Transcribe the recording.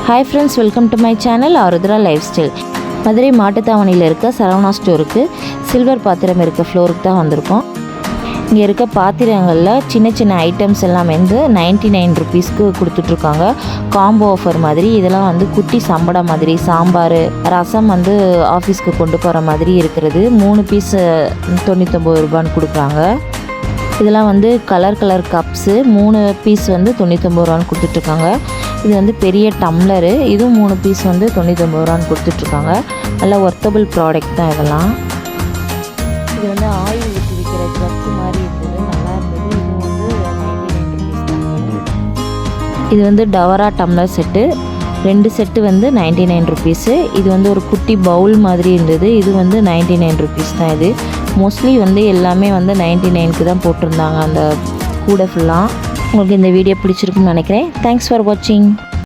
Hi friends, welcome to my channel Aarudhra lifestyle. Madurai மாட்டுத்தாவணியில் இருக்க சரவணா ஸ்டோருக்கு சில்வர் பாத்திரம் இருக்க ஃப்ளோருக்கு தான் வந்திருக்கோம். இங்கே இருக்க பாத்திரங்களில் சின்ன சின்ன ஐட்டம்ஸ் எல்லாம் வந்து 99 ருபீஸ்க்கு கொடுத்துட்ருக்காங்க. காம்போ ஆஃபர் மாதிரி. இதெல்லாம் வந்து குட்டி சம்படம் மாதிரி, சாம்பார், ரசம் வந்து ஆஃபீஸ்க்கு கொண்டு போகிற மாதிரி இருக்கிறது. 3 பீஸ் 99 ரூபான்னு கொடுக்குறாங்க. இதெல்லாம் வந்து கலர் கப்ஸு 3 பீஸ் வந்து 99 ரூபான்னு கொடுத்துட்ருக்காங்க. இது வந்து பெரிய டம்ளரு, இதுவும் 3 பீஸ் வந்து 99 ரூபான்னு கொடுத்துட்ருக்காங்க. நல்ல ஒர்த்தபிள் ப்ராடக்ட் தான் இதெல்லாம். இது வந்து ஆயில் ஊற்றி விற்கிற ட்ரக்கு மாதிரி இருந்தது, நல்லா இருந்தது. இது வந்து 99 ருபீஸ் தான். இது வந்து டவரா டம்ளர் செட்டு, 2 செட்டு வந்து 99 ருபீஸு. இது வந்து ஒரு குட்டி பவுல் மாதிரி இருந்தது, இது வந்து 99 ருபீஸ் தான். இது மோஸ்ட்லி வந்து எல்லாமே வந்து 99க்கு தான் போட்டிருந்தாங்க அந்த கூடை ஃபுல்லாக. உங்களுக்கு இந்த வீடியோ பிடிச்சிருக்குன்னு நினைக்கிறேன். தேங்க்ஸ் ஃபார் வாட்சிங்.